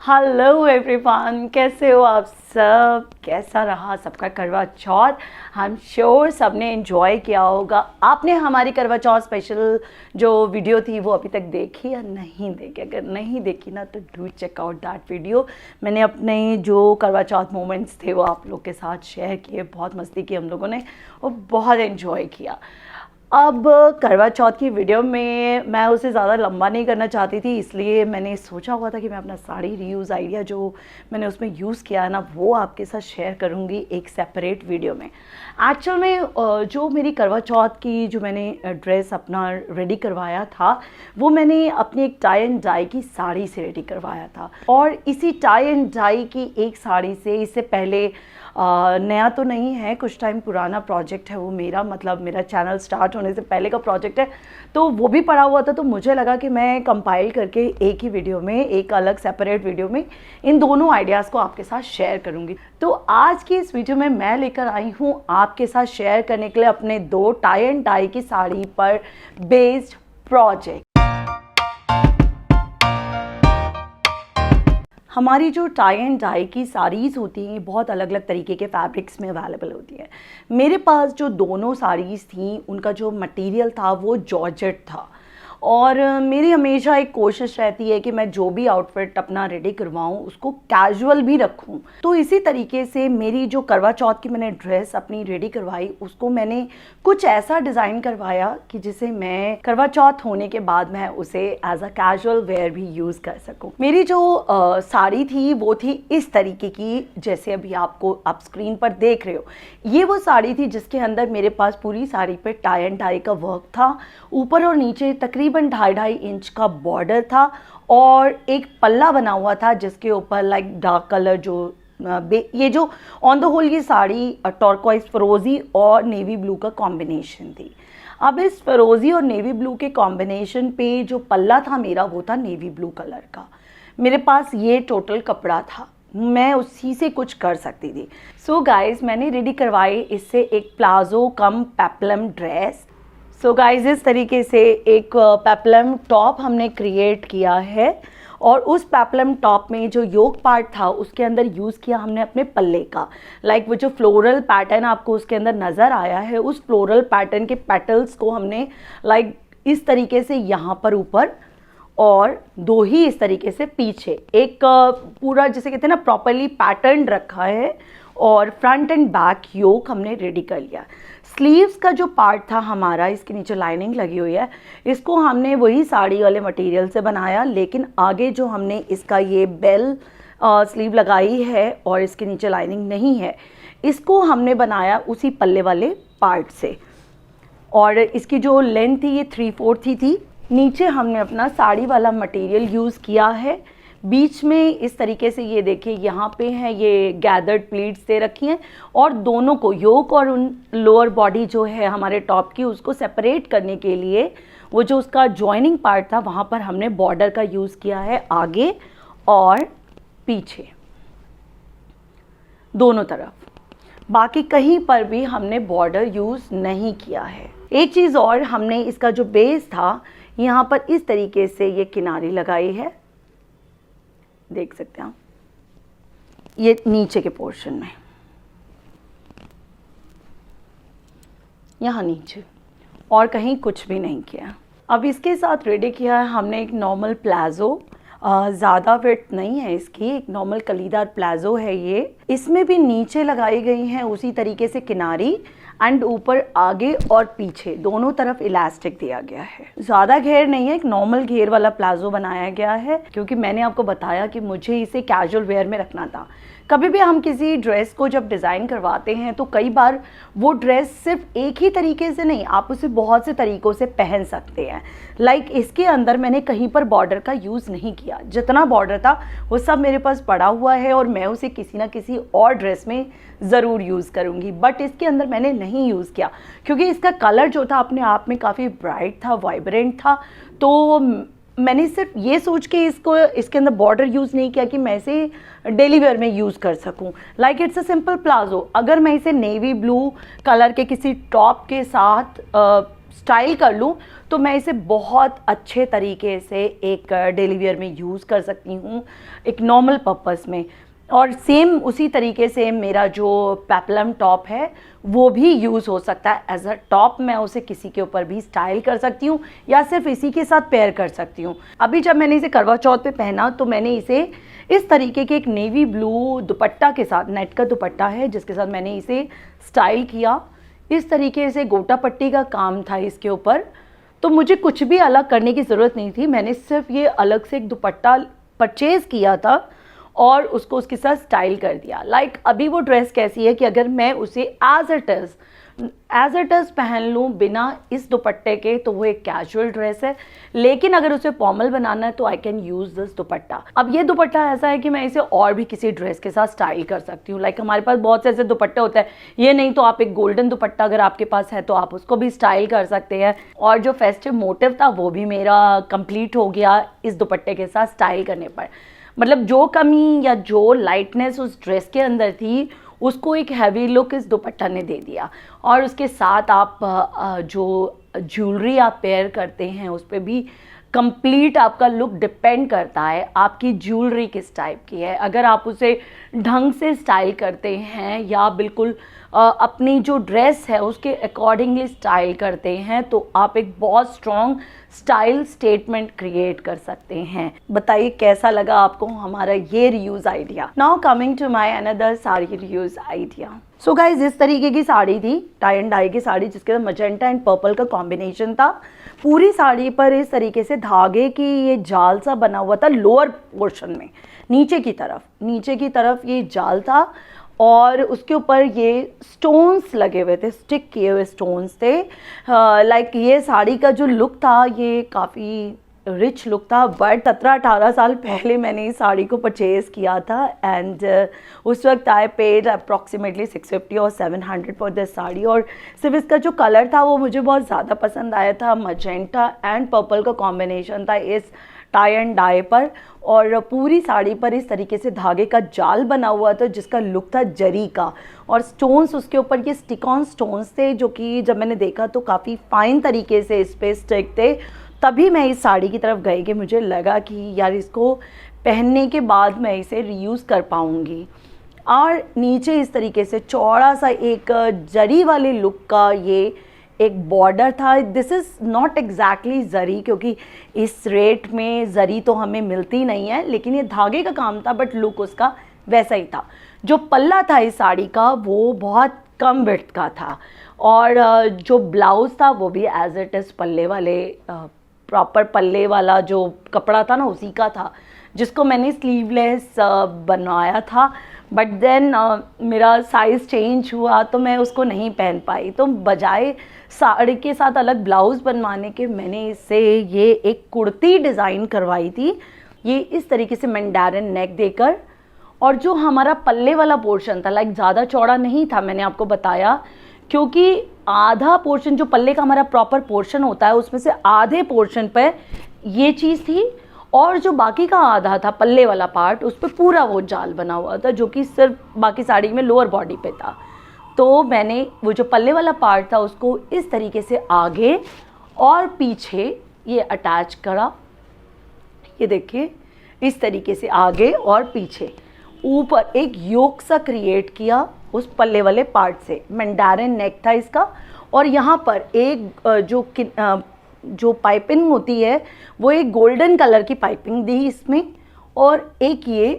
Hello everyone, कैसे हो आप सब? कैसा रहा सबका करवा चौथ? हम श्योर सबने एंजॉय किया होगा। आपने हमारी करवा चौथ स्पेशल जो वीडियो थी वो अभी तक देखी या नहीं देखी? अगर नहीं देखी ना तो do check out that video. मैंने अपने जो करवा चौथ मोमेंट्स थे वो आप लोग के साथ शेयर किए। बहुत मस्ती की हम लोगों ने और बहुत एंजॉय किया। अब करवा चौथ की वीडियो में मैं उसे ज़्यादा लंबा नहीं करना चाहती थी, इसलिए मैंने सोचा हुआ था कि मैं अपना साड़ी रीयूज़ आइडिया जो मैंने उसमें यूज़ किया है ना वो आपके साथ शेयर करूँगी एक सेपरेट वीडियो में। एक्चुअल में जो मेरी करवा चौथ की जो मैंने ड्रेस अपना रेडी करवाया था वो मैंने अपनी एक टाई एंड डाई की साड़ी से रेडी करवाया था। और इसी टाई एंड डाई की एक साड़ी से, इससे पहले नया तो नहीं है, कुछ टाइम पुराना प्रोजेक्ट है वो मेरा, मतलब मेरा चैनल स्टार्ट होने से पहले का प्रोजेक्ट है, तो वो भी पड़ा हुआ था। तो मुझे लगा कि मैं कंपाइल करके एक ही वीडियो में, एक अलग सेपरेट वीडियो में इन दोनों आइडियाज़ को आपके साथ शेयर करूंगी। तो आज की इस वीडियो में मैं लेकर आई हूँ आपके साथ शेयर करने के लिए अपने दो टाई एंड डाई की साड़ी पर बेस्ड प्रोजेक्ट। हमारी जो टाई एंड डाई की साड़ीज़ होती हैं बहुत अलग अलग तरीके के फैब्रिक्स में अवेलेबल होती हैं। मेरे पास जो दोनों साड़ीज़ थी उनका जो मटेरियल था वो जॉर्जेट था। और मेरी हमेशा एक कोशिश रहती है कि मैं जो भी आउटफिट अपना रेडी करवाऊँ उसको कैजुअल भी रखूँ। तो इसी तरीके से मेरी जो करवा चौथ की मैंने ड्रेस अपनी रेडी करवाई उसको मैंने कुछ ऐसा डिज़ाइन करवाया कि जिसे मैं करवा चौथ होने के बाद मैं उसे एज अ कैजुअल वेयर भी यूज़ कर सकूँ। मेरी जो साड़ी थी वो थी इस तरीके की, जैसे अभी आपको आप स्क्रीन पर देख रहे हो। ये वो साड़ी थी जिसके अंदर मेरे पास पूरी साड़ी पे टाई एंड डाई का वर्क था। ऊपर और नीचे तकरीबन 2.5 इंच का बॉर्डर था और एक पल्ला बना हुआ था जिसके ऊपर लाइक डार्क कलर जो ये जो ऑन द होल ये साड़ी टर्कोइज फिरोजी और नेवी ब्लू का कॉम्बिनेशन थी। अब इस फिरोजी और नेवी ब्लू के कॉम्बिनेशन पे जो पल्ला था मेरा वो था नेवी ब्लू कलर का। मेरे पास ये टोटल कपड़ा था, मैं उसी से कुछ कर सकती थी। सो गाइज मैंने रेडी करवाई इससे एक प्लाजो कम पेप्लम ड्रेस। सो गाइज इस तरीके से एक पेप्लम टॉप हमने क्रिएट किया है और उस पेप्लम टॉप में जो योक पार्ट था उसके अंदर यूज़ किया हमने अपने पल्ले का। लाइक वो जो फ्लोरल पैटर्न आपको उसके अंदर नज़र आया है उस फ्लोरल पैटर्न के पेटल्स को हमने लाइक इस तरीके से यहाँ पर ऊपर और दो ही इस तरीके से पीछे एक पूरा जैसे कहते हैं ना प्रॉपरली पैटर्न रखा है और फ्रंट एंड बैक योक हमने रेडी कर लिया। स्लीव्स का जो पार्ट था हमारा, इसके नीचे लाइनिंग लगी हुई है, इसको हमने वही साड़ी वाले मटेरियल से बनाया, लेकिन आगे जो हमने इसका ये बेल स्लीव लगाई है और इसके नीचे लाइनिंग नहीं है, इसको हमने बनाया उसी पल्ले वाले पार्ट से। और इसकी जो लेंथ थी ये 3/4 ही थी। नीचे हमने अपना साड़ी वाला मटेरियल यूज़ किया है। बीच में इस तरीके से ये देखिए यहाँ पे है ये गैदर्ड प्लीट्स दे रखी हैं और दोनों को योक और उन लोअर बॉडी जो है हमारे टॉप की उसको सेपरेट करने के लिए वो जो उसका जॉइनिंग पार्ट था वहाँ पर हमने बॉर्डर का यूज़ किया है आगे और पीछे दोनों तरफ। बाकी कहीं पर भी हमने बॉर्डर यूज़ नहीं किया है। एक चीज़ और, हमने इसका जो बेस था यहाँ पर इस तरीके से ये किनारी लगाई है, देख सकते हैं आप, ये नीचे के पोर्शन में यहाँ नीचे, और कहीं कुछ भी नहीं किया। अब इसके साथ रेडी किया है हमने एक नॉर्मल प्लाजो, ज़्यादा विड्थ नहीं है इसकी, एक नॉर्मल कलीदार प्लाजो है ये। इसमें भी नीचे लगाई गई हैं उसी तरीके से किनारी एंड ऊपर आगे और पीछे दोनों तरफ इलास्टिक दिया गया है। ज़्यादा घेर नहीं है, एक नॉर्मल घेर वाला प्लाजो बनाया गया है क्योंकि मैंने आपको बताया कि मुझे इसे कैजुअल वेयर में रखना था। कभी भी हम किसी ड्रेस को जब डिज़ाइन करवाते हैं तो कई बार वो ड्रेस सिर्फ एक ही तरीके से नहीं, आप उसे बहुत से तरीक़ों से पहन सकते हैं। लाइक इसके अंदर मैंने कहीं पर बॉर्डर का यूज़ नहीं किया, जितना बॉर्डर था वो सब मेरे पास पड़ा हुआ है और मैं उसे किसी ना किसी और ड्रेस में ज़रूर यूज़ करूँगी, बट इसके अंदर मैंने नहीं यूज़ किया क्योंकि इसका कलर जो था अपने आप में काफ़ी ब्राइट था, वाइब्रेंट था। तो मैंने सिर्फ ये सोच के इसके अंदर बॉर्डर यूज़ नहीं किया कि मैं इसे डेली वेयर में यूज़ कर सकूं। Like it's a simple palazzo. अगर मैं इसे नेवी ब्लू कलर के किसी टॉप के साथ स्टाइल कर लूँ तो मैं इसे बहुत अच्छे तरीके से एक डेली वेयर में यूज़ कर सकती हूँ, एक नॉर्मल पर्पस में। और सेम उसी तरीके से मेरा जो पेपलम टॉप है वो भी यूज़ हो सकता है एज अ टॉप। मैं उसे किसी के ऊपर भी स्टाइल कर सकती हूँ या सिर्फ इसी के साथ पेयर कर सकती हूँ। अभी जब मैंने इसे करवा चौथ पे पहना तो मैंने इसे इस तरीके के एक नेवी ब्लू दुपट्टा के साथ, नेट का दुपट्टा है जिसके साथ मैंने इसे स्टाइल किया। इस तरीके से गोटा पट्टी का काम था इसके ऊपर, तो मुझे कुछ भी अलग करने की ज़रूरत नहीं थी। मैंने सिर्फ ये अलग से एक दुपट्टा परचेज़ किया था और उसको उसके साथ स्टाइल कर दिया। लाइक अभी वो ड्रेस कैसी है कि अगर मैं उसे एज इट इज़ पहन लूँ बिना इस दुपट्टे के तो वो एक कैजुअल ड्रेस है, लेकिन अगर उसे फॉर्मल बनाना है तो आई कैन यूज़ दिस दुपट्टा। अब ये दुपट्टा ऐसा है कि मैं इसे और भी किसी ड्रेस के साथ स्टाइल कर सकती हूँ। लाइक हमारे पास बहुत से ऐसे दुपट्टे होते हैं, ये नहीं तो आप एक गोल्डन दुपट्टा अगर आपके पास है तो आप उसको भी स्टाइल कर सकते हैं। और जो फेस्टिव मोटिव था वो भी मेरा कंप्लीट हो गया इस दुपट्टे के साथ स्टाइल करने पर। मतलब जो कमी या जो लाइटनेस उस ड्रेस के अंदर थी उसको एक हैवी लुक इस दुपट्टा ने दे दिया। और उसके साथ आप जो ज्वेलरी आप पेयर करते हैं उस पर भी कंप्लीट आपका लुक डिपेंड करता है आपकी ज्वेलरी किस टाइप की है। अगर आप उसे ढंग से स्टाइल करते हैं या बिल्कुल अपनी जो ड्रेस है उसके अकॉर्डिंगली स्टाइल करते हैं तो आप एक बहुत स्ट्रॉन्ग स्टाइल स्टेटमेंट क्रिएट कर सकते हैं। बताइए कैसा लगा आपको हमारा ये reuse idea. Now coming to my another sari reuse idea. So guys इस तरीके की साड़ी थी, टाई एंड डाई की साड़ी जिसके अंदर मजेंटा एंड पर्पल का कॉम्बिनेशन था। पूरी साड़ी पर इस तरीके से धागे की ये जाल सा बना हुआ था लोअर पोर्शन में, नीचे की तरफ ये जाल था और उसके ऊपर ये स्टोन्स लगे हुए थे, स्टिक किए हुए स्टोन्स थे। लाइक ये साड़ी का जो लुक था ये काफ़ी रिच लुक था। बट 17-18 साल पहले मैंने इस साड़ी को परचेज़ किया था एंड उस वक्त आई पेड अप्रॉक्सीमेटली 650 और 700 फॉर दिस साड़ी। और सिर्फ इसका जो कलर था वो मुझे बहुत ज़्यादा पसंद आया था। मजेंटा एंड पर्पल का कॉम्बिनेशन था इस टाई एंड डाई पर और पूरी साड़ी पर इस तरीके से धागे का जाल बना हुआ था जिसका लुक था जरी का। और स्टोन्स उसके ऊपर ये स्टिक ऑन स्टोन्स थे जो कि जब मैंने देखा तो काफ़ी फाइन तरीके से इस पर स्टिक थे। तभी मैं इस साड़ी की तरफ गई कि मुझे लगा कि यार इसको पहनने के बाद मैं इसे रीयूज़ कर पाऊँगी। और नीचे इस तरीके से चौड़ा सा एक जरी वाले लुक का ये एक बॉर्डर था। दिस इज़ नॉट एग्जैक्टली जरी क्योंकि इस रेट में जरी तो हमें मिलती नहीं है, लेकिन ये धागे का काम था बट लुक उसका वैसा ही था। जो पल्ला था इस साड़ी का वो बहुत कम विड्थ का था और जो ब्लाउज़ था वो भी एज इट इज़ पल्ले वाले प्रॉपर पल्ले वाला जो कपड़ा था ना उसी का था जिसको मैंने स्लीवलेस बनवाया था। बट देन मेरा साइज़ चेंज हुआ तो मैं उसको नहीं पहन पाई, तो बजाय साड़ी के साथ अलग ब्लाउज़ बनवाने के मैंने इससे ये एक कुर्ती डिज़ाइन करवाई थी। ये इस तरीके से मंडारन नेक देकर और जो हमारा पल्ले वाला पोर्शन था लाइक ज़्यादा चौड़ा नहीं था, मैंने आपको बताया क्योंकि आधा पोर्शन जो पल्ले का हमारा प्रॉपर पोर्शन होता है उसमें से आधे पोर्शन पर ये चीज़ थी और जो बाकी का आधा था पल्ले वाला पार्ट उस पर पूरा वो जाल बना हुआ था जो कि सिर्फ बाकी साड़ी में लोअर बॉडी पे था। तो मैंने वो जो पल्ले वाला पार्ट था उसको इस तरीके से आगे और पीछे ये अटैच करा। ये देखिए इस तरीके से आगे और पीछे ऊपर एक योक सा क्रिएट किया उस पल्ले वाले पार्ट से। मंडारन नेक था इसका और यहाँ पर एक जो पाइपिंग होती है वो एक गोल्डन कलर की पाइपिंग दी इसमें और एक ये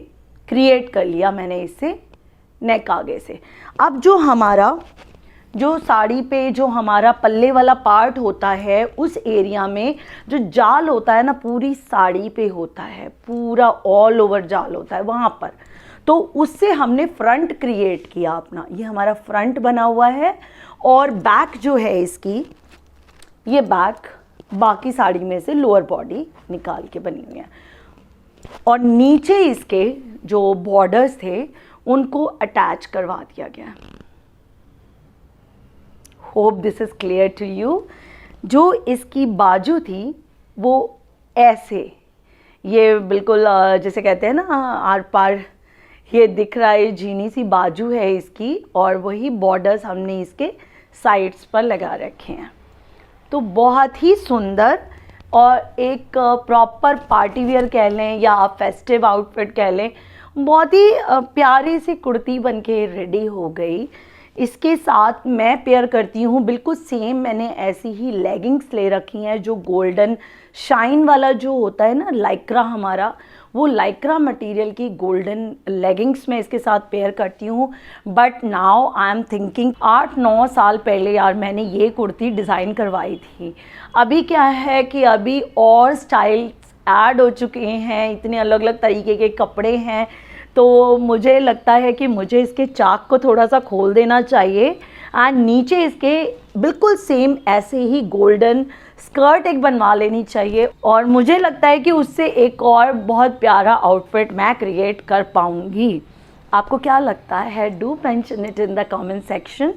क्रिएट कर लिया मैंने इससे नेक आगे से। अब जो साड़ी पे जो हमारा पल्ले वाला पार्ट होता है उस एरिया में जो जाल होता है ना पूरी साड़ी पे होता है, पूरा ऑल ओवर जाल होता है वहाँ पर। तो उससे हमने फ्रंट क्रिएट किया अपना, ये हमारा फ्रंट बना हुआ है। और बैक जो है इसकी, ये बैक बाकी साड़ी में से लोअर बॉडी निकाल के बनी हुई है और नीचे इसके जो बॉर्डर्स थे उनको अटैच करवा दिया गया। Hope this is clear to you. जो इसकी बाजू थी वो ऐसे, ये बिल्कुल जैसे कहते हैं ना आर पार ये दिख रहा है, झीनी सी बाजू है इसकी और वही बॉर्डर्स हमने इसके साइड्स पर लगा रखे हैं। तो बहुत ही सुंदर और एक प्रॉपर पार्टी वेयर कह लें या आप फेस्टिव आउटफिट कह लें, बहुत ही प्यारी सी कुर्ती बनके रेडी हो गई। इसके साथ मैं पेयर करती हूँ बिल्कुल सेम, मैंने ऐसी ही लेगिंग्स ले रखी हैं जो गोल्डन शाइन वाला जो होता है ना लाइक्रा हमारा, वो लाइक्रा मटेरियल की गोल्डन लेगिंग्स मैं इसके साथ पेयर करती हूँ। But now I am thinking 8-9 साल पहले यार मैंने ये कुर्ती डिज़ाइन करवाई थी। अभी क्या है कि अभी और स्टाइल्स ऐड हो चुके हैं, इतने अलग अलग तरीके के कपड़े हैं, तो मुझे लगता है कि मुझे इसके चाक को थोड़ा सा खोल देना चाहिए एंड नीचे इसके बिल्कुल सेम ऐसे ही गोल्डन स्कर्ट एक बनवा लेनी चाहिए, और मुझे लगता है कि उससे एक और बहुत प्यारा आउटफिट मैं क्रिएट कर पाऊँगी। आपको क्या लगता है? Do mention it in the comment section.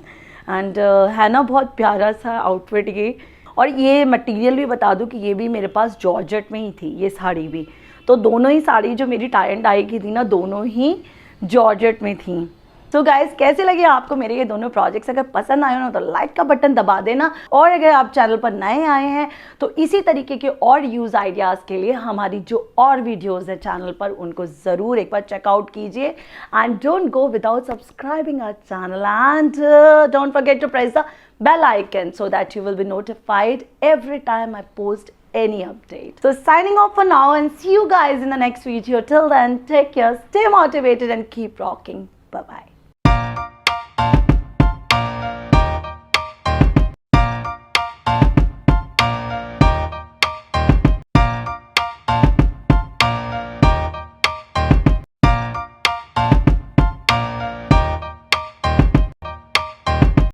And है ना बहुत प्यारा सा आउटफिट ये। और ये मटेरियल भी बता दूं कि ये भी मेरे पास जॉर्जेट में ही थी, ये साड़ी भी। तो दोनों ही साड़ी जो मेरी टाई एंड डाई की थी ना, दोनों ही जॉर्जेट में थी। तो गाइज कैसे लगे आपको मेरे ये दोनों प्रोजेक्ट्स? अगर पसंद आए ना तो लाइक का बटन दबा देना, और अगर आप चैनल पर नए आए हैं तो इसी तरीके के और यूज़ आइडियाज़ के लिए हमारी जो और वीडियोज़ है चैनल पर उनको ज़रूर एक बार चेकआउट कीजिए। And don't go without subscribing our channel, and don't forget to press the bell icon so that you will be notified every time I post any update. So signing off for now, and see you guys in the next video. Till then, take care, stay motivated and keep rocking. Bye bye.